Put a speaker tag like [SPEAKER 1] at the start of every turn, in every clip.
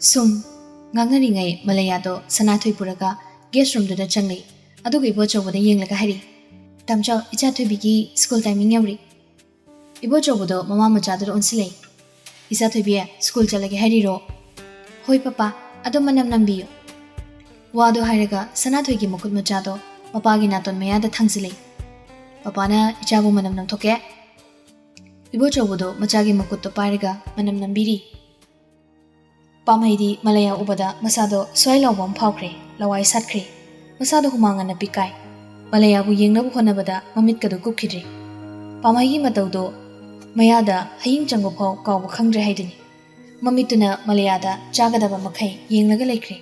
[SPEAKER 1] Sum ngangnari Malayado Sanathui Puraga guest room to the changli adugi bocho with the ying like a hari tamcho ichatu bigi school timing every ibocho bodo mama machado on sile isatu bia school chalake hari ro hoi papa ado manam nambiyo wado haraga Sanathui gi mukut machado mapagi naton maya da thangsile papa na ichabu manam nam thoke ibocho bodo machagi mukut to pariga manam nambiri Pamaidi Malaya Ubada Masado Soilo Bom Paukre, Lawai Satkre, Masado Humanga na Pikai, Malaya bu ying na bukonabada, Mamit Kadu Kukidri. Pamahi Mataudo, Mayada, Haying Jango Pau, Kau Kangre Haidini. Mamituna Malayada, Jagadaba Makai, Ying Lagalekre.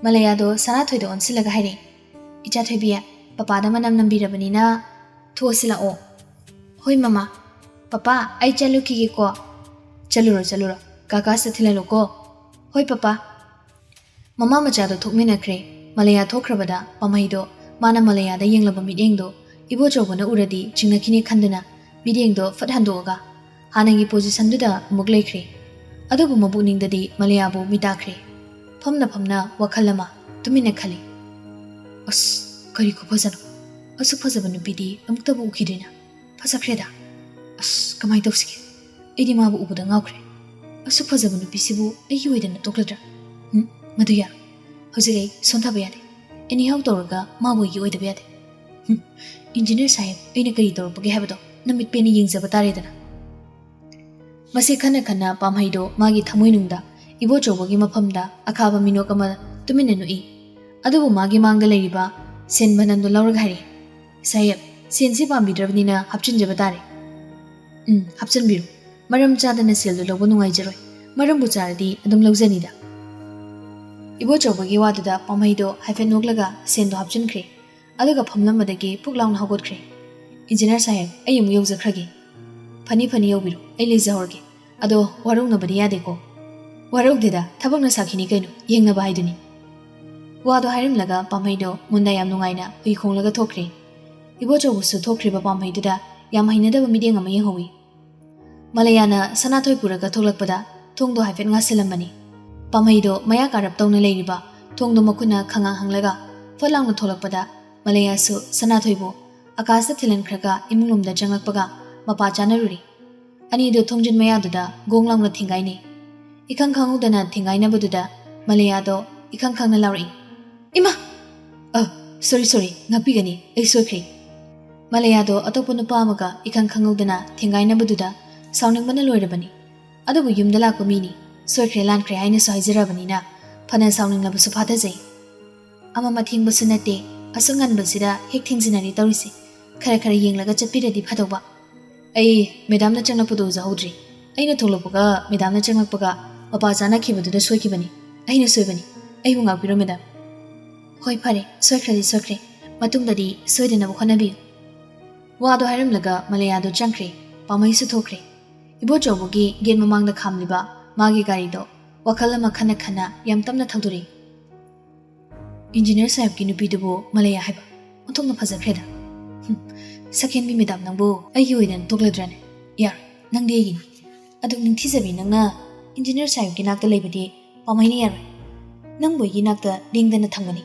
[SPEAKER 1] Malayado Sanatoido on Silaga Hari. Ichatibia, Papada Manam Nambira Banina, Tuosila O. Hoi Mama, Papa, I Jaluki ko. Chaluro, Kaka Satilalo go. Hoi papa. Mama Machado took Minakre, Malaya Tokrabada, Pamaido, Mana Malaya the Ying Laba Midiendo, Ibojo Wana Uradi, Chinakini Kandana, Midiendo, Fathandoga, Hanangi position Duda, Muglekre. Adobu Mabuning the di Malayabu Midakre. Pamna, Wakalama, Tuminakali. Us, Kariko Pozano, Asupazabanu Bidi, Amtabu Kidina, Pasakreda. Us, Kamaitovski. Edi mabu ubuda ngawkre asu phajabanu bisibu ayi oidana tokladra maduya hojige sontaba yade eni haw tawraga mabu yi oidaba yade engineer sahib aina kari tawrpage habado namit peni yingjaba taredana masi khana pamhaido magi thamoinungda ibo chobagi maphamda akhaba minok ama tumine nui adubu magi mangda leiriba sen banando lawraga hari sahib sensi pambidrabnina hapchinjaba tare hapchanbiru Maram Chadana Sildo Lobunungai Jeroi, Maram Buchardi, Adam Lozanida. Ibo Chobagi Wadada, Pomaido, Hyphenoglaga, Sendo Hopchin Cray, Adaga Pomlamadagi, Puglang Hogot Cray. Engineer Sahib, I am Yosa Craggy. Pani Obiru, Eliza Horgi, Ado, Warung Nabadiadeko. Warok dida, Tabanga Sakini Gano, Yanga Baiduni. Wado Hiram Laga, Pomaido, Mundayam Nungaina, Wikong Laga Tokre. Ibo Jobusu Tokriba Pomaida, Yamahinada Mediang Amayahowi. Malayana Sanatoi Puraga Tolakpada, Tongdo Hyphen Nasilamani. Pamaido, Maya Karab Tona Ladiba, Tongdo Makuna Kanga Hanglaga, Falang Tolakpada, Malayasu, Sanatoibo, Akasa Tilan Kraga, Imum the Jangakpaga, Mapa Janaruri. Anido Tongjin Mayaduda, Gonglang the Tingaini. Ikan Kangudana Tingaina Bududa, Malayado, Ikan Kanga Lauri. Ima! Oh, sorry, Napigani, Exokri. Malayado, Atopunupamaga, Ikan Kangudana, Tingaina Bududa. Sounding Banaloidabani. Adabu Yumdala Comini, Circle Land Creainus Izerabanina, Pana sounding Labusupataze. Amamating Basunate, Asungan Basida, Hicktings in a Ritorisi, Karakari Ying Lagachapida di Padova. Ay, Madame the Chanapudoza Hodri. Aina Tolopoga, Madame the Chanapoga, Opazana Kiba to the Swikibani. Aina Subani, Ayunga Piromida. Hoi Pare, Circle, Matumda di, Sweden of Honabi. Wado Hiram Laga, Malayado Jankre, Pamaisu Tokre. Ibo Jobogi, Game among the Kamliba, Magi Garido, Wakalama Kana, Yamtamna Taduri. Engineer Sahib Ginupidubo, Malaya Hiba, Otoma Pazakreda. Sakin me Madame Nambo, a Yuidan Togladran. Yar, Nangdegin. Adung Tisabi Nanga, Engineer Sahib Ginak the Labadi, Pamanier. Nangbo Yinak the Ding than the Tangani.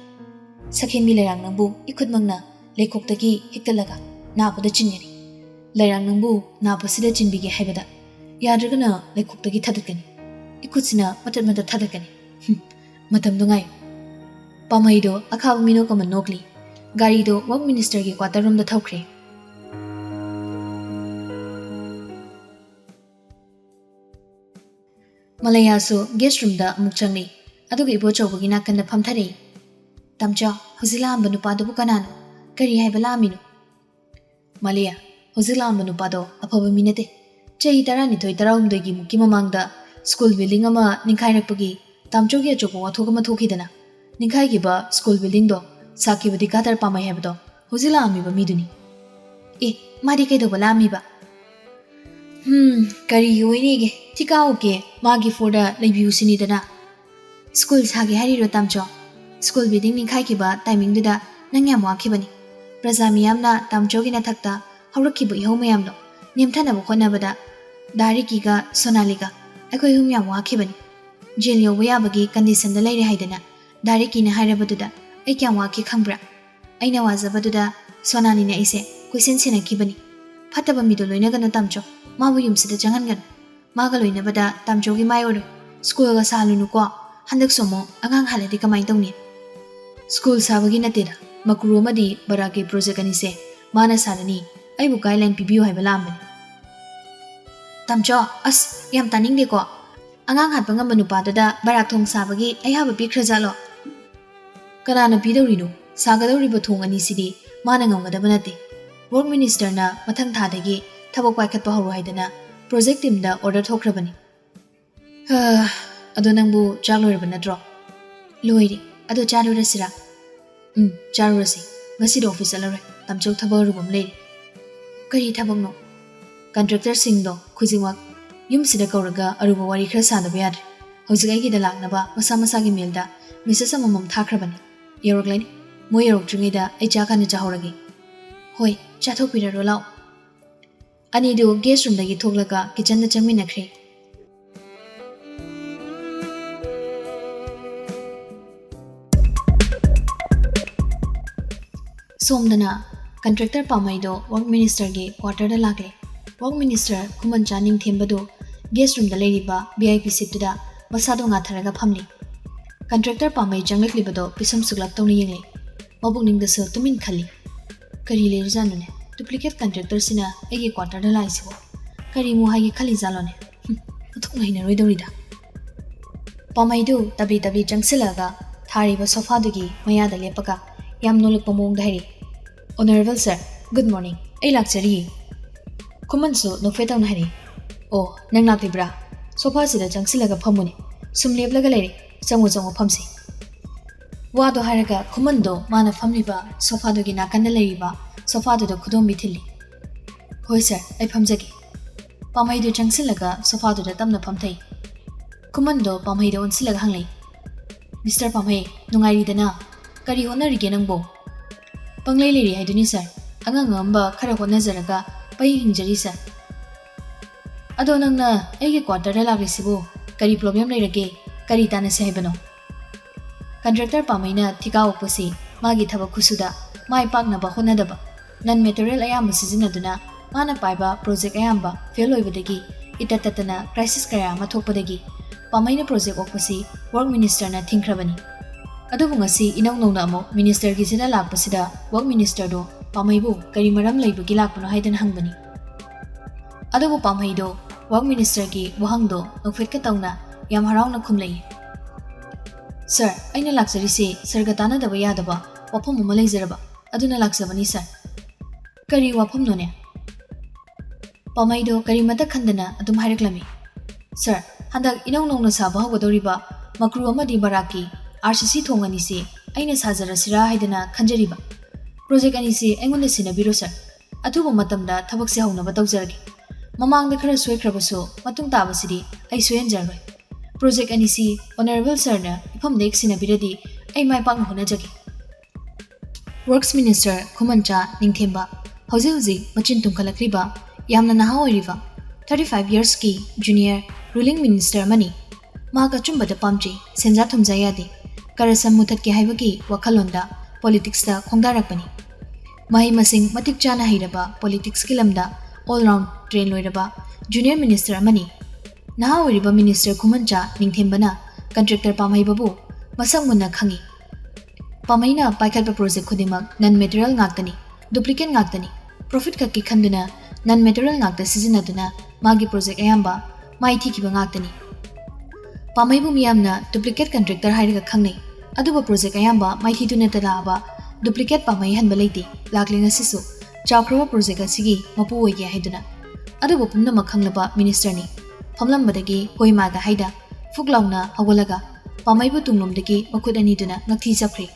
[SPEAKER 1] Sakin Milerang Nambu, Ikudmangna, Lekok the Gi, Hiktalaga, Napa the Chineri. Lerang Nambu, Napa Sida Chinbigi Hebeda. Yadragana, like cook the Gitadakani. Ikutsina, Matamata Tadakani. Matam Dungai. Pamaido, Akavamino Kamanogli. Garido, Wag Minister Giquatarum the Tokre. Malayaso, guest room da Mukchangli. Adugi Bocho Buginakan the Pamtari. Tamcha, Huzilam Banupado Bukanano. Kari Hebelamino. Malaya, Huzilam Banupado, Apova Minete. Chay Tarani to Itaram the Kimamanga, school building ama Ninkairapagi, Tamchogi Chopo, Tokama Tokidana, Ninkai Giba, school building do, Saki with the Katar Pama Hebdo, Hosila Amiba Miduni. Madikedo Balamiba. Kari Uinigi, Tikaoke, Magi for the Labusinidana. Schools Hagi Harry Tamcho, school building Ninkai Kiba, timing Dida, Nangama Kibani. Prazamiamna, Tamchogina Takta, Harakibu Homayamdo, Nimtana Bukonabada. Darikiga Sonaliga ꯑꯩꯈꯣꯏ ꯍꯨꯝ ꯌꯥꯝ ꯋꯥꯈꯤꯕꯅꯤ gel ꯌꯧꯕ ꯌꯥꯕꯒꯤ ꯀꯟꯗꯤꯁꯟꯗ ꯂꯩꯔꯦ ꯍꯥꯏꯗꯅ ꯗꯥꯏꯔꯦꯛꯀꯤꯅ ꯍꯥꯏꯔꯕꯗꯨꯗ ꯑꯩ ꯀꯌꯥꯝ ꯋꯥꯈꯤ ꯈꯪꯕ꯭ꯔꯥ ꯑꯩꯅ ꯋꯥꯖꯕꯗꯨꯗ ꯁꯣꯅꯥꯅꯤꯅ ꯑꯩꯁꯦ ꯀꯣꯏꯁꯦꯟ ꯁꯦꯟꯅꯈꯤꯕꯅꯤ ꯐꯠꯇꯕ ꯃꯤꯗꯣ ꯂꯣꯏꯅꯒꯅꯨ ꯇꯥꯝꯆꯧ ꯃꯥꯕꯨ ꯌꯨꯝꯁꯤꯗ ꯆꯪꯍꯟꯒꯅꯨ ꯃꯥꯒ ꯂꯣꯏꯅꯕꯗ ꯇꯥꯝꯆꯧꯒꯤ ꯃꯥꯏ ꯑꯣꯏꯔꯣ ꯁ꯭ꯀꯨꯜꯒ ꯁꯥꯍꯜꯂꯨꯅꯨꯀꯣ ꯍꯟꯗꯛꯁꯨ ꯑꯃꯨꯛ ꯑꯉꯥꯡ ꯍꯜꯂꯗꯤ ꯀꯃꯥꯏꯅ ꯇꯧꯅꯤ ꯁ꯭ꯀꯨꯜ ꯁꯥꯕꯒꯤ ꯅꯠꯇꯦꯗ ꯃꯀ꯭ꯔꯨ ꯑꯃꯗꯤ ꯕꯔꯥꯛꯀꯤ ꯄ꯭ꯔꯣꯖꯦꯛ ꯑꯅꯤꯁꯦ ꯃꯥꯅ ꯁꯥꯔꯅꯤ ꯑꯩꯕꯨ ꯒꯥꯏꯗꯂꯥꯏꯟ ꯄꯤꯕꯤꯌꯨ ꯍꯥꯏꯕ ꯂꯥꯛꯑꯝꯕꯅꯤ ꯇꯥꯝꯆꯧ ꯑꯁ ꯌꯥꯝ ꯇꯥꯅꯤꯡꯗꯦꯀꯣ ꯑꯉꯥꯡ ꯍꯥꯠꯄ ꯉꯝꯕ ꯅꯨꯄꯥꯗꯨꯗ ꯕꯔꯥꯛ ꯊꯣꯡ ꯁꯥꯕꯒꯤ ꯑꯌꯥꯕ ꯄꯤꯈ꯭ꯔꯖꯥꯠꯂꯣ ꯀꯅꯥꯅ ꯄꯤꯗꯧꯔꯤꯅꯣ ꯁꯥꯒꯗꯧꯔꯤꯕ ꯊꯣꯡ ꯑꯅꯤꯁꯤꯗꯤ ꯃꯥꯅ ꯉꯝꯒꯗꯕ ꯅꯠꯇꯦ ꯋꯥꯔꯛ ꯃꯤꯅꯤꯁꯇꯔꯅ ꯃꯊꯪ ꯊꯥꯗꯒꯤ ꯊꯕꯛ ꯄꯥꯏꯈꯠꯄ ꯍꯧꯔꯣ ꯍꯥꯏꯗꯅ ꯄ꯭ꯔꯣꯖꯦꯛ ꯇꯤꯝꯗ ꯑꯣꯔꯗꯔ ꯊꯣꯛꯈ꯭ꯔꯕꯅꯤ ꯑꯗꯣ ꯅꯪꯕꯨ ꯆꯥꯛ ꯂꯣꯏꯔꯕ ꯅꯠꯇ꯭ꯔꯣ ꯂꯣꯏꯔꯦ ꯑꯗꯣ ꯆꯥꯔꯨꯔꯁꯤꯔꯥ ꯆꯥꯔꯨꯔꯁꯤ ꯉꯁꯤꯗꯣ ꯑꯣꯐꯤꯁ ꯆꯠꯂꯔꯣꯏ ꯇꯥꯝꯆꯧ ꯊꯕꯛ ꯑꯔꯨꯕ ꯑꯃ ꯂꯩꯔꯤ ꯀꯔꯤ ꯊꯕꯛꯅꯣ ꯀꯟꯇ꯭ꯔꯦꯛꯇꯔꯁꯤꯡꯗꯣ ꯈꯨꯖꯤꯡꯃꯛ ꯌꯨꯝꯁꯤꯗ ꯀꯧꯔꯒ ꯑꯔꯨꯕ ꯋꯥꯔꯤ ꯈꯔ ꯁꯥꯗꯕ ꯌꯥꯗ꯭ꯔꯦ ꯍꯧꯖꯤꯛ ꯑꯩꯒꯤꯗ ꯂꯥꯛꯅꯕ ꯃꯁꯥ ꯃꯁꯥꯒꯤ ꯃꯦꯜꯗ ꯃꯦꯁꯦꯖ ꯑꯃꯃꯝ ꯊꯥꯈ꯭ꯔꯕꯅꯤ ꯌꯧꯔꯛꯂꯅꯤ ꯃꯣꯏ ꯌꯧꯔꯛꯇ꯭ꯔꯤꯉꯩꯗ ꯑꯩ ꯆꯥꯛ ꯍꯥꯟꯅ ꯆꯥꯍꯧꯔꯒꯦ ꯍꯣꯏ ꯆꯥꯊꯣꯛꯄꯤꯔꯔꯣ ꯂꯥꯛꯑꯣ ꯑꯅꯤꯗꯨ ꯒꯦꯁ ꯔꯨꯝꯗꯒꯤ ꯊꯣꯛꯂꯒ ꯀꯤꯆꯟꯗ ꯆꯪꯃꯤꯟꯅꯈ꯭ꯔꯦ ꯁꯣꯝꯗꯅ ꯀꯟꯇ꯭ꯔꯦꯛꯇꯔ ꯄꯥꯝꯃꯩꯗꯣ ꯋꯥꯔꯛ ꯃꯤꯅꯤꯁꯇꯔꯒꯤ ꯀ꯭ꯋꯥꯔꯇꯔꯗ ꯂꯥꯛꯂꯦ ꯋꯥꯔꯛ ꯃꯤꯅꯤꯁꯇꯔ ꯈꯨꯃꯟꯆꯥ ꯅꯤꯡꯊꯦꯝꯕꯗꯨ ꯒꯦꯁ ꯔꯨꯝꯗ ꯂꯩꯔꯤꯕ VIP ꯁꯤꯠꯇꯨꯗ ꯃꯁꯥꯗꯣ ꯉꯥꯊꯔꯒ ꯐꯝꯂꯤ ꯀꯟꯇ꯭ꯔꯦꯛꯇꯔ ꯄꯥꯝꯃꯩ ꯆꯪꯂꯛꯂꯤꯕꯗꯣ ꯄꯤꯁꯨꯝ ꯁꯨꯛꯂꯞꯇꯧꯅ ꯌꯦꯡꯂꯦ ꯃꯕꯨꯛꯅꯤꯡꯗꯁꯨ ꯇꯨꯃꯤꯟ ꯈꯜꯂꯤ ꯀꯔꯤ ꯂꯩꯔꯖꯥꯠꯅꯣꯅꯦ ꯗꯨꯄ꯭ꯂꯤꯀꯦꯠ ꯀꯟꯇ꯭ꯔꯦꯛꯇꯔꯁꯤꯅ ꯑꯩꯒꯤ ꯀ꯭ꯋꯥꯔꯇꯔꯗ ꯂꯥꯛꯏꯁꯤꯕꯣ ꯀꯔꯤꯃꯨ ꯍꯥꯏꯒꯦ ꯈꯜꯂꯤꯖꯥꯠꯂꯣꯅꯦ ꯑꯣꯟꯊꯣꯛꯅ ꯍꯩꯅꯔꯣꯏꯗꯧꯔꯤꯗ ꯄꯥꯝꯃꯩꯗꯨ ꯇꯕꯤ ꯇꯕꯤ ꯆꯪꯁꯤꯜꯂꯒ ꯊꯥꯔꯤꯕ ꯁꯣꯐꯥꯗꯨꯒꯤ ꯃꯌꯥꯗ ꯂꯦꯞꯄꯒ ꯌꯥꯝ ꯅꯣꯂꯛꯄ ꯃꯑꯣꯡꯗ ꯍꯥꯏꯔꯤ ꯑꯣꯅꯔꯦꯕꯜ ꯁꯔ ꯒꯨꯗ ꯃꯣꯔꯅꯤꯡ ꯑꯩ ꯂꯥꯛꯆꯔꯤꯌꯦ ꯈꯨꯃꯟꯁꯨ ꯅꯣꯛꯐꯦꯠ ꯇꯧꯅ ꯍꯥꯏꯔꯤ ꯑꯣ ꯅꯪ ꯂꯥꯛꯂꯤꯕ꯭ꯔꯥ ꯁꯣꯐꯥꯁꯤꯗ ꯆꯪꯁꯤꯜꯂꯒ ꯐꯝꯃꯨꯅꯦ ꯁꯨꯝ ꯂꯦꯞꯂꯒ ꯂꯩꯔꯤ ꯆꯪꯉꯣ ꯐꯝꯁꯤ ꯋꯥꯗꯣ ꯍꯥꯏꯔꯒ ꯈꯨꯃꯟꯗꯣ ꯃꯥꯅ ꯐꯝꯂꯤꯕ ꯁꯣꯐꯥꯗꯨꯒꯤ ꯅꯥꯀꯟꯗ ꯂꯩꯔꯤꯕ ꯁꯣꯐꯥꯗꯨꯗ ꯈꯨꯗꯣꯝꯕꯤ ꯊꯤꯜꯂꯤ ꯍꯣꯏ ꯁꯔ ꯑꯩ ꯐꯝꯖꯒꯦ ꯄꯥꯝꯍꯩꯗꯨ ꯆꯪꯁꯤꯜꯂꯒ ꯁꯣꯐꯥꯗꯨꯗ ꯇꯞꯅ ꯐꯝꯊꯩ ꯈꯨꯃꯟꯗꯣ ꯄꯥꯝꯍꯩꯗ ꯑꯣꯟꯁꯤꯜꯂꯒ ꯍꯪꯂꯛꯏ ꯃꯤꯁꯇꯔ ꯄꯥꯝꯍꯩ ꯅꯨꯡꯉꯥꯏꯔꯤꯗꯅ ꯀꯔꯤ ꯍꯣꯠꯅꯔꯤꯒꯦ ꯅꯪꯕꯣ ꯄꯪꯂꯩ ꯂꯩꯔꯤ ꯍꯥꯏꯗꯨꯅꯤ ꯁꯔ ꯑꯉꯥꯡ ꯑꯉꯝꯕ ꯈꯔ ꯍꯣꯠꯅꯖꯔꯒ ꯄꯩ ꯍꯤꯡꯖꯔꯤ ꯁꯔ ꯑꯗꯣ ꯅꯪꯅ ꯑꯩꯒꯤ ꯀ꯭ꯋꯥꯔꯇꯔꯗ ꯂꯥꯛꯂꯤꯁꯤꯕꯨ ꯀꯔꯤ ꯄ꯭ꯔꯣꯕ꯭ꯂꯦꯝ ꯂꯩꯔꯒꯦ ꯀꯔꯤ ꯇꯥꯟꯅꯁꯤ ꯍꯥꯏꯕꯅꯣ ꯀꯟꯇ꯭ꯔꯦꯛꯇꯔ ꯄꯥꯝꯃꯩꯅ ꯊꯤꯀꯥ ꯑꯣꯛꯄꯁꯤ ꯃꯥꯒꯤ ꯊꯕꯛ ꯈꯨꯠꯁꯨꯗ ꯃꯥꯏ ꯄꯥꯛꯅꯕ ꯍꯣꯠꯅꯗꯕ ꯅꯟ ꯃꯦꯇꯔꯤꯌꯦꯜ ꯑꯌꯥꯝꯕ ꯁꯤꯖꯤꯟꯅꯗꯨꯅ ꯃꯥꯅ ꯄꯥꯏꯕ ꯄ꯭ꯔꯣꯖꯦꯛ ꯑꯌꯥꯝꯕ ꯐꯦꯜ ꯑꯣꯏꯕꯗꯒꯤ ꯏꯇꯠ ꯇꯠꯇꯅ ꯀ꯭ꯔꯥꯏꯁꯤꯁ ꯀꯌꯥ ꯑꯃ ꯊꯣꯛꯄꯗꯒꯤ ꯄꯥꯝꯃꯩꯅ ꯄ꯭ꯔꯣꯖꯦꯛ ꯑꯣꯛꯄꯁꯤ ꯋꯥꯔꯛ ꯃꯤꯅꯤꯁꯇꯔꯅ ꯊꯤꯡꯈ꯭ꯔꯕꯅꯤ ꯑꯗꯨꯕꯨ ꯉꯁꯤ ꯏꯅꯧ ꯅꯧꯅ ꯑꯃꯨꯛ ꯃꯤꯅꯤꯁꯇꯔꯒꯤꯁꯤꯗ ꯂꯥꯛꯄꯁꯤꯗ ꯋꯥꯔꯛ ꯃꯤꯅꯤꯁꯇꯔꯗꯣ ꯄꯥꯝꯃꯩꯕꯨ ꯀꯔꯤ ꯃꯔꯝ ꯂꯩꯕꯒꯤ ꯂꯥꯛꯄꯅꯣ ꯍꯥꯏꯗꯅ ꯍꯪꯕꯅꯤ ꯑꯗꯨꯕꯨ ꯄꯥꯝꯍꯩꯗꯣ ꯋꯥꯔꯛ ꯃꯤꯅꯤꯁꯇꯔꯒꯤ ꯋꯥꯍꯪꯗꯣ ꯅꯣꯛꯐꯦꯠꯀ ꯇꯧꯅ ꯌꯥꯝ ꯍꯔꯥꯎꯅ ꯈꯨꯝꯂꯛꯏ ꯁꯔ ꯑꯩꯅ ꯂꯥꯛꯆꯔꯤꯁꯤ ꯁꯔꯒ ꯇꯥꯟꯅꯗꯕ ꯌꯥꯗꯕ ꯋꯥꯐꯝ ꯑꯃ ꯂꯩꯖꯔꯕ ꯑꯗꯨꯅ ꯂꯥꯛꯆꯕꯅꯤ ꯁꯔ ꯀꯔꯤ ꯋꯥꯐꯝꯅꯣꯅꯦ ꯄꯥꯝꯍꯩꯗꯣ ꯀꯔꯤꯃꯠꯇ ꯈꯟꯗꯅ ꯑꯗꯨꯝ ꯍꯥꯏꯔꯛꯂꯝꯃꯤ ꯁꯔ ꯍꯟꯗꯛ ꯏꯅꯧ ꯅꯧꯅ ꯁꯥꯕ ꯍꯧꯒꯗꯧꯔꯤꯕ ꯃꯀ꯭ꯔꯨ ꯑꯃꯗꯤ ꯕꯔꯥꯛꯀꯤ RCC ꯊꯣꯡ ꯑꯅꯤꯁꯤ ꯑꯩꯅ ꯁꯥꯖꯔꯁꯤꯔꯥ ꯍꯥꯏꯗꯅ ꯈꯟꯖꯔꯤꯕ ꯄ꯭ꯔꯣꯖꯦꯛ ꯑꯅꯤꯁꯤ ꯑꯩꯉꯣꯟꯗ ꯁꯤꯟꯅꯕꯤꯔꯣ ꯁꯔ ꯑꯊꯨꯕ ꯃꯇꯝꯗ ꯊꯕꯛꯁꯤ ꯍꯧꯅꯕ ꯇꯧꯖꯔꯒꯦ ꯃꯃꯥꯡꯗ ꯈꯔ ꯁꯣꯏꯈ꯭ꯔꯕꯁꯨ ꯃꯇꯨꯡ ꯇꯥꯕꯁꯤꯗꯤ ꯑꯩ ꯁꯣꯏꯍꯟꯖꯔꯣꯏ ꯄ꯭ꯔꯣꯖꯦꯛ ꯑꯅꯤꯁꯤ ꯑꯣꯅꯔꯦꯕꯜ ꯁꯔꯅ ꯏꯐꯝꯗ ꯍꯦꯛ ꯁꯤꯟꯅꯕꯤꯔꯗꯤ ꯑꯩ ꯃꯥꯏ ꯄꯥꯛꯅ ꯍꯣꯠꯅꯖꯒꯦ ꯋꯥꯔꯛꯁ ꯃꯤꯅꯤꯁꯇꯔ ꯈꯨꯃꯟꯆꯥ ꯅꯤꯡꯊꯦꯝꯕ ꯍꯧꯖꯤꯛ ꯃꯆꯤꯟ ꯇꯨꯝꯈꯠꯂꯛꯂꯤꯕ ꯌꯥꯝꯅ ꯅꯍꯥ ꯑꯣꯏꯔꯤꯕ 35 yearsꯀꯤ ꯖꯨꯅꯤꯌꯔ ꯔꯨꯂꯤꯡ ꯃꯤꯅꯤꯁꯇꯔ ꯑꯃꯅꯤ ꯃꯍꯥꯛ ꯑꯆꯨꯝꯕꯗ ꯄꯥꯝꯖꯩ ꯁꯦꯟꯖꯥ ꯊꯨꯝꯖꯥ ꯌꯥꯗꯦ ꯀꯔꯞꯁꯟ ꯃꯨꯊꯠꯀꯦ ꯍꯥꯏꯕꯒꯤ ꯋꯥꯈꯜꯂꯣꯟꯗ ꯄꯣꯂꯤꯇꯤꯛꯁꯇ ꯈꯣꯡꯗꯥꯔꯛꯄꯅꯤ ꯃꯍꯩ ꯃꯁꯤꯡ ꯃꯇꯤꯛ ꯆꯥꯅ ꯍꯩꯔꯕ ꯄꯣꯂꯤꯇꯤꯛꯁꯀꯤ ꯂꯝꯗ ꯑꯣꯜ ꯔꯥꯎꯟ ꯇ꯭ꯔꯦꯟ ꯂꯣꯏꯔꯕ ꯖꯨꯅꯤꯌꯔ ꯃꯤꯅꯤꯁꯇꯔ ꯑꯃꯅꯤ ꯅꯍꯥ ꯑꯣꯏꯔꯤꯕ ꯃꯤꯅꯤꯁꯇꯔ ꯈꯨꯃꯟꯆꯥ ꯅꯤꯡꯊꯦꯝꯕꯅ ꯀꯟꯇ꯭ꯔꯦꯛꯇꯔ ꯄꯥꯝꯍꯩꯕꯕꯨ ꯃꯁꯛ ꯃꯨꯟꯅ ꯈꯪꯏ ꯄꯥꯝꯍꯩꯅ ꯄꯥꯏꯈꯠꯄ ꯄ꯭ꯔꯣꯖꯦꯛ ꯈꯨꯗꯤꯡꯃꯛ ꯅꯟ ꯃꯦꯇꯔꯤꯌꯦꯜ ꯉꯥꯛꯇꯅꯤ ꯗꯨꯄ꯭ꯂꯤꯀꯦꯠ ꯉꯥꯛꯇꯅꯤ ꯄ꯭ꯔꯣꯐꯤꯠ ꯈꯛꯀꯤ ꯈꯟꯗꯨꯅ ꯅꯟ ꯃꯦꯇꯔꯤꯌꯦꯜ ꯉꯥꯛꯇ ꯁꯤꯖꯤꯟꯅꯗꯨꯅ ꯃꯥꯒꯤ ꯄ꯭ꯔꯣꯖꯦꯛ ꯑꯌꯥꯝꯕ ꯃꯥꯏ ꯊꯤꯈꯤꯕ ꯉꯥꯛꯇꯅꯤ ꯄꯥꯝꯍꯩꯕꯨ ꯃꯤꯌꯥꯝꯅ ꯗꯨꯄ꯭ꯂꯤꯀꯦꯠ ꯀꯟꯇ꯭ꯔꯦꯛꯇꯔ ꯍꯥꯏꯔꯒ ꯈꯪꯅꯩ ꯑꯗꯨꯕꯨ ꯄ꯭ꯔꯣꯖꯦꯛ ꯑꯌꯥꯝꯕ ꯃꯥꯏꯊꯤꯗꯨꯅꯇ ꯂꯥꯛꯑꯕ ꯗꯨꯄ꯭ꯂꯤꯀꯦꯠ ꯄꯥꯝꯍꯩ ꯍꯟꯕ ꯂꯩꯇꯦ ꯂꯥꯛꯂꯤ ꯉꯁꯤꯁꯨ ꯆꯥꯎꯈ꯭ꯔꯕ ꯄ꯭ꯔꯣꯖꯦꯛ ꯑꯁꯤꯒꯤ ꯃꯄꯨ ꯑꯣꯏꯒꯦ ꯍꯥꯏꯗꯨꯅ ꯑꯗꯨꯕꯨ ꯄꯨꯝꯅꯃꯛ ꯈꯪꯂꯕ ꯃꯤꯅꯤꯁꯇꯔꯅꯤ ꯐꯝꯂꯝꯕꯗꯒꯤ ꯍꯣꯏ ꯃꯥꯒ ꯍꯥꯏꯗ ꯐꯨꯛ ꯂꯥꯎꯅ ꯍꯧꯒꯠꯂꯒ ꯄꯥꯝꯍꯩꯕꯨ ꯇꯨꯡꯂꯣꯝꯗꯒꯤ ꯃꯈꯨꯠ ꯑꯅꯤꯗꯨꯅ ꯉꯛꯊꯤ ꯆꯞꯈ꯭ꯔꯦ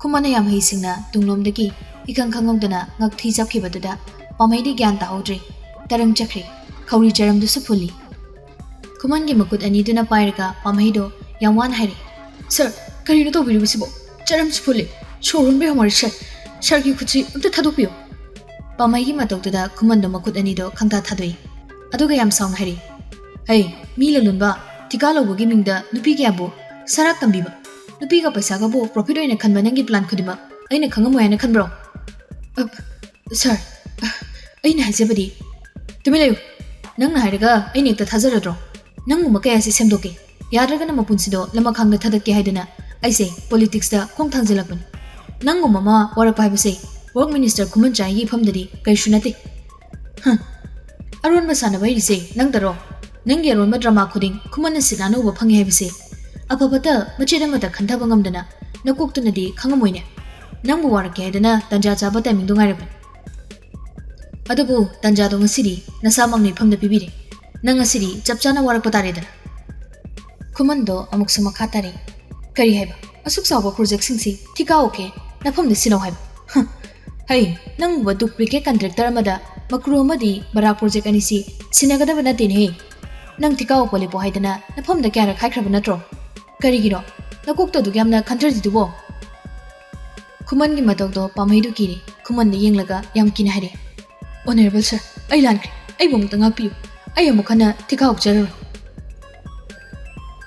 [SPEAKER 1] ꯈꯨꯃꯟꯅ ꯌꯥꯝ ꯍꯩꯁꯤꯡꯅ ꯇꯨꯡꯂꯣꯝꯗꯒꯤ ꯏꯈꯪ ꯈꯪꯍꯧꯗꯅ ꯉꯛꯊꯤ ꯆꯞꯈꯤꯕꯗꯨꯗ ꯄꯥꯝꯍꯩꯗꯤ ꯒ꯭ꯌꯥꯟ ꯇꯥꯍꯧꯗ꯭ꯔꯦ ꯇꯔꯪ ꯆꯠꯈ꯭ꯔꯦ ꯈꯧꯔꯤ ꯆꯔꯝꯗꯨꯁꯨ ꯐꯨꯜꯂꯤ ꯈꯨꯃꯟꯒꯤ ꯃꯈꯨꯠ ꯑꯅꯤꯗꯨꯅ ꯄꯥꯏꯔꯒ ꯄꯥꯝꯍꯩꯗꯣ ꯌꯥꯝ ꯋꯥꯅ ꯍꯥꯏꯔꯦ ꯁꯔ ꯀꯔꯤꯅꯣ ꯇꯧꯕꯤꯔꯤꯕꯁꯤꯕꯣ ꯆꯔꯝꯁꯨ ꯐꯨꯜꯂꯤ ꯁꯣꯔ ꯍꯣꯟꯕ ꯍꯧꯔꯦ ꯁꯔꯒꯤ ꯈꯨꯠꯁꯤ ꯑꯝꯇ ꯊꯥꯗꯣꯛꯄꯤꯌꯨ ꯄꯥꯝꯍꯩꯒꯤ ꯃꯇꯧꯗꯨꯗ ꯈꯨꯃꯟꯗꯣ ꯃꯈꯨꯠ ꯑꯅꯤꯗꯣ ꯈꯪꯊꯥ ꯊꯥꯗꯣꯛꯏ ꯑꯗꯨꯒ ꯌꯥꯝ ꯁꯥꯎꯅ ꯍꯥꯏꯔꯤ Hey, mi lalunba, tika lobagi mingda nupi kya bu, sarak tambiba. Nupi ka paisa ka bu profit oina khanba nangi plan khudima. Aina khangam oina khanbro. Sir, aina hajabadi. Tumilayu, nang na hairaga aina ekta thajaradro. Nang guma kaya si semdoke. Yadraga na mapunsido lama khangda thadakke haidana. Aise politics da khong thangjalakbani. Nang guma ma warak paibase. Work Minister Kuman Chai yi phamdadi kaishu nate. Aron masana bai rise nang daro. Nang ge aron ma drama khuding Kuman sinana uba phangi haibase. Apabata machira mata khantaba ngamdana nakoktunadi khangamoine. Nang bu warak haidana tanja chaba timing do ngaraban. Adubu tanja do ngasiri nasamang ni phamda pibire. Nang ngasiri chapchana warak pataredana. Kuman do amuk sama khatari. Kari haiba. Asuk sawa project singsi tika okay na phamda sinaw haiba. Hey, nang ba duplicate contractor amada makru amadi barak project anisi sinagadaba natin he. Nang tika o poli po haidana na phamda kya ra khaikraba natro. Karigiro nakokto du gyamna khantarji dubo. Kuman gi matok do pamai du kiri. Kuman ni yenglaga yam kin hare. Honorable sir, ai lankri. Ai bom tanga piu. Ai amukhana tika okjar.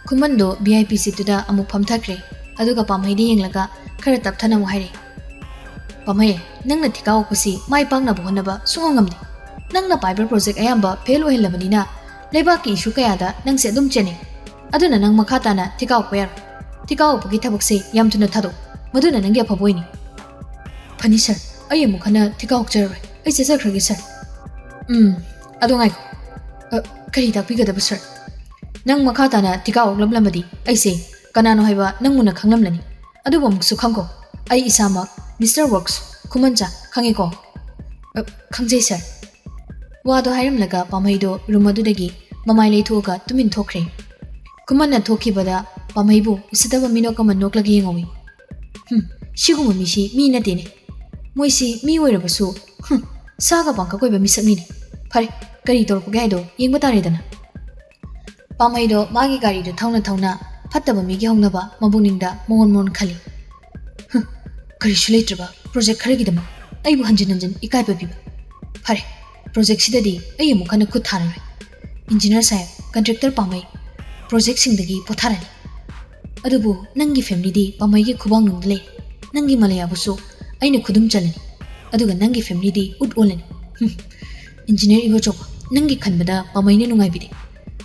[SPEAKER 1] Kuman do VIP seat da amuk phamthakre. Aduga pamai di yenglaga khara tapthana mu hare. Pamai nang na tika okusi mai pangna bohonaba sungongamni. Nang na fiber project ayamba fail ohelabani leba ki issue kaya da nang se dum chene. Aduna nang makhata na tika okwer. Tika opagi thabak se yam thuna thado. Maduna nang ya phaboini. Phani sir, ai amukhana tika okjar. Ai se sir khragi sir. Adongai ko. Kari takpi gadaba sir. Nang makhata na tika oklablamadi ai se kanano haiba nang muna khanglamlani. Adu bom su khangko. Ai isamak Mr. Works Kumancha khangi ko. Khangjai sir. Wado hairam laga pamai do rumadu dagi mamai lei thoga tumin thokre. Kuman na thoki bada pamai bu usidaba mino kama noklagi yengawi. Shiguma mishi mi na dene. Moisi mi oirabasu. Saga bangka koiba misakni ne. Phare kari torpu gaido yengba taredana. Pamai do magi gari do thauna phattaba mi gi hongnaba mabuningda mon khali. Karisu leitraba project kharagidama aibu hanjin ikaiba biba. Phare project sidadi ai amukhana khut tharare. Engineer sahib contractor pamai project singdagi potharani. Adubu nangi family di pamai gi khubang nungdle. Nangi malaya busu aina khudum chalani. Aduga nangi family di ut olani. Engineer ibo chopa nangi khanbada pamai ne nungai bide.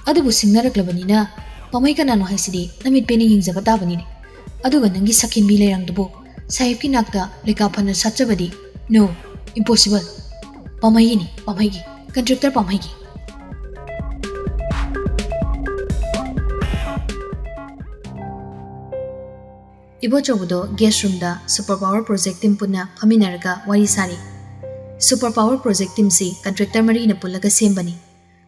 [SPEAKER 1] Adubu singnaraklabani na pamai kana no haisidi namit peni yingjaba tabani ne. Aduga nangi sakin bi lerang dubu Sahib ki nakta leka phana satchabadi no impossible pamai gi contractor pamai gi ibo chobudo guest room da super power project team punna phaminarga wari sari super power project team si contractor mari na pulaga sembani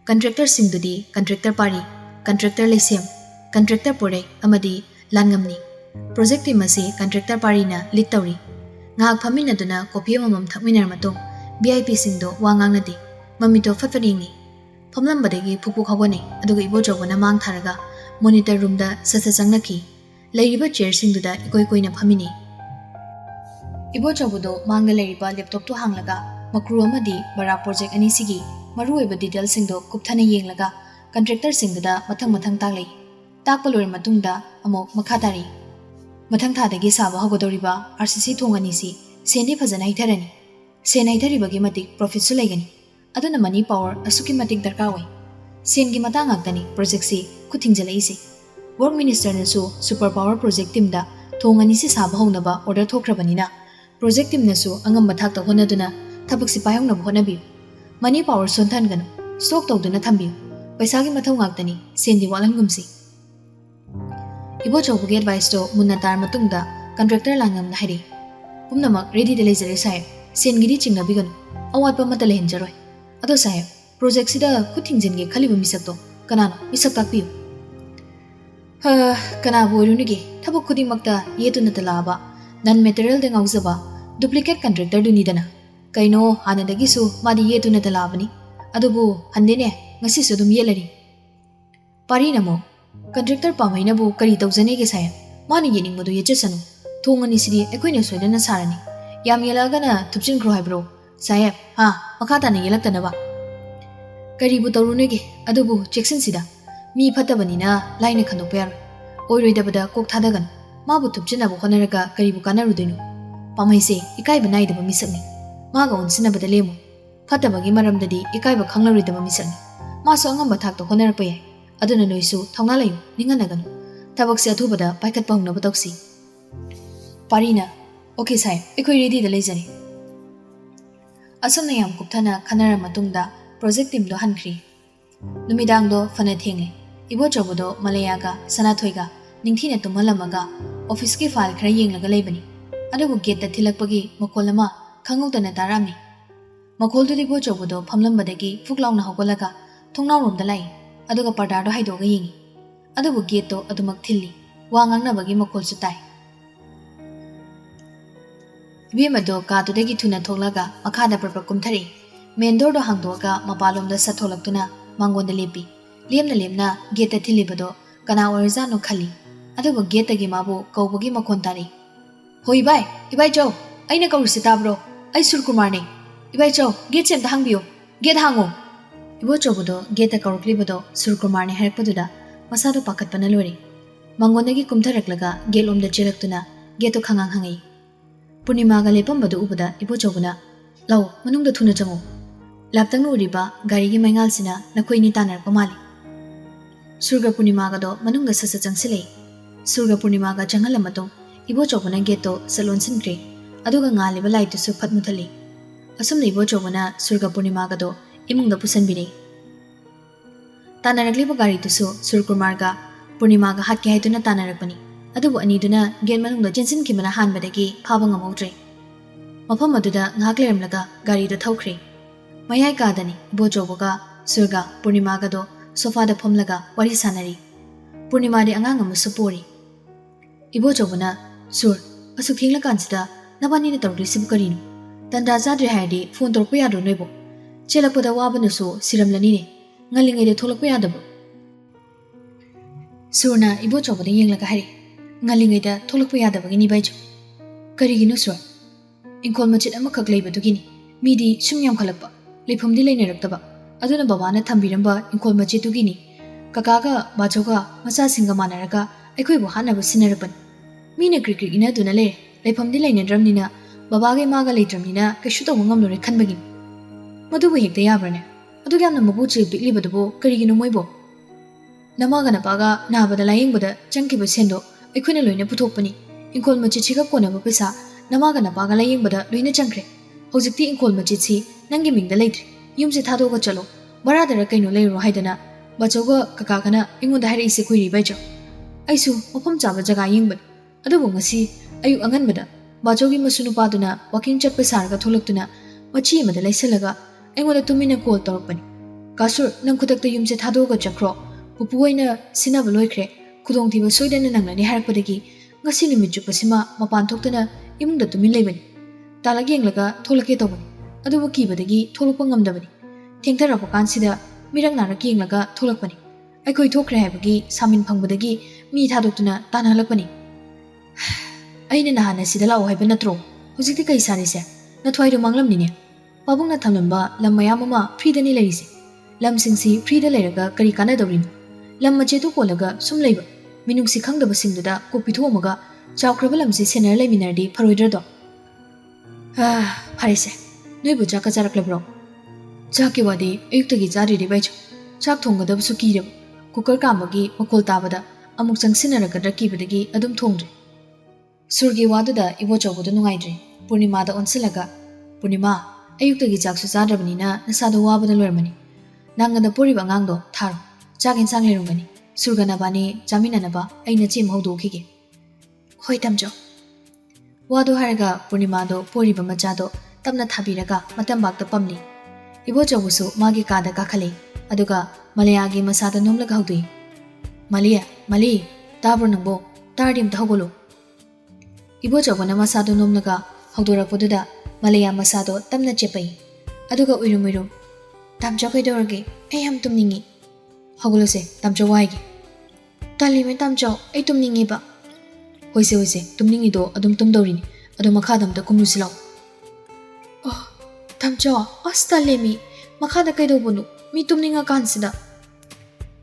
[SPEAKER 1] contractor singdudi contractor pari contractor lesem contractor pore amadi langamni Project team asi contractor pari na lead tawri. Ngahak phamin aduna kopi mamam thakminar matung VIP singdo wangang nadi mamito fatfaringi. Phamlambadagi phukpuk hawani aduga ibo jawbana mang tharaga monitor room da sasa changnaki. Lairiba chair singduda ikoi-koina phamini. Ibo jawbudo mangda lairiba laptop to hanglaga makru amadi bara project ani sigi maruoiba detail singdo kupthana yenglaga contractor singduda mathang taklei. Takpa lori matungda amok makhatari. Mathang thadagi saba hagodoriba RCC thongani si sendi phajana itharani sen ithariba matik profit su laigani aduna money power asuki matik darkar oi sen gi matang aktani project si kuthingjalai si work minister na su super power project team da thongani si saba honaba order thokrabani na project team na su angam mathak ta honaduna thabak si payong na honabi money power sonthan ganu stock tawduna thambi paisa gi mathau aktani sendi walangumsi Ibo chawbugi advice to munna tar matungda contractor langam na hari. Pumnamak ready de lejare sahib. Sen gidi chingna biganu. Awat pa mata lehen jaroi. Ado sahib project sida kuthingjen ge khaliba misak to kanano misak takpiu. Kana boiruni ge thabak khuding makta yetu na talaba non material de ngauzaba duplicate contractor du nidana. Kaino hanadagi su madi yetu na talabani. Adubu handene ngasi su dum yelari. Pari namo Contractor pamai na bu kari tawjane ge sayap mani yening madu yechasanu thongani sidi ekoine soidana sarani yam yelaga na thupchin khro haibro sayap ha makhata na yelak tanaba kari bu tawrune ge adubu checksin sida Mi fattabanina laina khandokpa yaroi. Oiroidabada kok thadagan. Mabu thupchinaba honaraga karibu kanarudoino. Pamaise ikaiba naidaba misakni. Maga onsinabada lemu. Fattabagi maramdadi ikaiba khanglaroidaba misakni. Maso angamba thakta honarakpa yai. Aduna noisu thongna layu ninganaganu. Tabakse athubada paikatpa hungnaba tauksi. Parina, okay sai, ikoi ready da lejani. Asomna yam kupthana khanara matungda project team do hankri. Numidang do fana thengle. Ibo chobodo Malayaga, Sanathoiga, ningthina tumalamaga, office ki file khara yenglaga leibani. Adugu gate da thilakpagi makolama khangudana tarami. Makol du ibo chobodo phamlambadagi fuklauna hogolaga thongnaw rom da lai. Aduga parda do haidoga yengi. Adugu gate do adumak thilli. Wa ngangnabagi makol su tai. Ibimado kadudagi thuna tholaga makhada praprakum thari. Main door do hangdoga mapalom da satholakuna mangonda lepi. Lemna gate thilibado kana orzano khali. Adugo gate gi mabu kaubagi makon tari. Hoi bai, ibai chau, aina kaursi tabro, ai Surkumar ne. Ibai chau, gate sem ta hangbiyo. Gate hango. Ibo chobodo gate kauklibado Surkumar ne herpaduda masado pakatpana lori. Mangonda gi kumtharaklaga gate lomda chelaktuna gate khangang hangai. Purnimaga lepambado ubada ibo chobuna. Lau, manungda thuna chango. Laptang uriba gari gi maingal sina nakoi ni tanar pamali. Surga Purnimaga do manungda sasa changsile. Surga Purnimaga changal matong ibo chobuna geto salon sinkre. Aduga ngaliba light to phat muthali. Asumna ibo chobuna Surga Purnimaga do imungda pusanbire. Tanaragliba gari to Surkumarga Purnimaga hatke haituna tanarakpani. Adubu aniduna gen manungda jensin kimana hanbadagi phaba ngamawdre. Mafam aduda ngak lermlaga gari do thawkhre. Mayai kadani ibo choboga Surga Purnimaga do sofa da phomlaga wari sanari. Purnima de angang amusu pori. Ibo chobuna Sur asuk thingla kansida nabani na tawri sibu karinu. Tanda zadre haidi phone torpa yadro noibo. Chelakpada wabanusu siramlani ne. Ngalingai de tholakpa yadabo. Surna ibo chobada yenglaga hari. Ngalingai da tholakpa yadabagi ni baijo. Karigino Sur. Inkol machit amakak leibadugini. Midi sumyam khalakpa. Lephomdi leinairaktaba. Aduna babana thambiramba inkol machitugini. Kakaga bajoga macha singa manaraga aikhoibu hanaba sinarapan. Mina krikrik ina duna le lephomdi leinadramnina babage maga leitramnina kaishu tawba ngamlore khanbagin. Madubu hekta yabrane. Adu yamna mabuchi biklibadabu karigino moibo. Namaga napaga nabada layingbada changkiba sendo aikhoina loina puthokpani. Inkol machichiga konaba pesa namaga napaga layingbada loina changkre. Hojikti inkol machitsi nangi mingda leitri. Yumse thadoga chalo. Baradara kaino leiro haidana. Bachoga kakakana ingonda hairi isi kuiri baijo. Aisu mafam chaba jaga yingbad. Adubu ngasi ayuk anganbada. Bachogi masunupaduna walking chatpa sarga tholaktuna machi amada laisalaga aingonda tumina call torpani. Kasur nang khutakta yumse thadoga chakro. Pupuoina sinaba loikre. Khudongthiba soidana nanglani harakpadagi ngasi numit chupasima mapan thoktana imungda tumin leibani. Talagi yenglaga tholake tawbani. Adubu kibadagi tholakpa ngamdabani. Thengtharapa kansida mirang narak yenglaga tholakpani. Aikoi thokre haibagi samin phangbadagi mi thadoktuna tanhalakpani. Aina nahana sida lao haiba natro. Hojikti kai sarise. Nathwaido manglamnine. Pabungna thamlamba lam mayam ama freedani lerise. Lam singsi freeda leiraga kari kanadawrino. Lam machetu kolaga sum leiba. Minungsi khangdaba singduda kopithu amaga chawkraba lamsi senar leiminardi pharoidrado. Harise. Noibu chaka charaklabro. Chaki wadi ayuktagi chariri baijo. Chak thongadabasu kirab. Cooker kambagi makol tabada amuk changsinaragadra kibadagi adum thongdre. Surgi waduda ibo chobodo nungaidre. Purnima da onsilaga. Purnima ayuktagi chaksu chadrabanina nasado wabada lormani. Nangada puriba ngangdo tharo. Chak insang lerungani. Surga nabani jaminanaba aina chim hawdokige. Hoi tamjo. Wadu haraga Purnima do puriba machado tamna thabiraga matambakta pamli. Ibo chobusu magi kada kakhale. Aduga Malayagi masada nomlaga hawdui. Mali, tabro nangbo, tardim tahogolo. Ibo chobana masado nomlaga hawdorapoduda Malaya masado tamna chepai. Aduga uirumiru. Tamjo kaidorage, ayam tumningi. Hawgolose, tamjo waigi. Talime tamjo, ay tumningi ba. Hoise, tumningi do adum tumdorini. Adum makadam da kumlusilaw. Oh, tamjo, astalemi. Makada kaido bono. Mi tumninga kansida.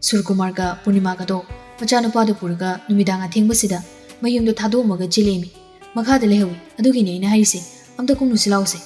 [SPEAKER 1] ꯁꯨꯔꯀꯨꯃꯥꯔꯒ ꯄꯨꯔꯅꯤꯃꯥꯒꯗꯣ ꯃꯆꯥꯅꯨꯄꯥꯗꯣ ꯄꯨꯔꯒ ꯅꯨꯃꯤꯗꯥꯡ ꯑꯊꯦꯡꯕꯁꯤꯗ ꯃꯌꯨꯝꯗꯣ ꯊꯥꯗꯣꯛꯑꯝꯃꯒ ꯆꯦꯜꯂꯦꯃꯤ ꯃꯈꯥꯗ ꯂꯩꯍꯧꯏ ꯑꯗꯨꯒꯤꯅꯦ ꯑꯩꯅ ꯍꯥꯏꯔꯤꯁꯦ ꯑꯝꯇ ꯀꯨꯝꯅꯨꯁꯤ ꯂꯥꯎꯁꯦ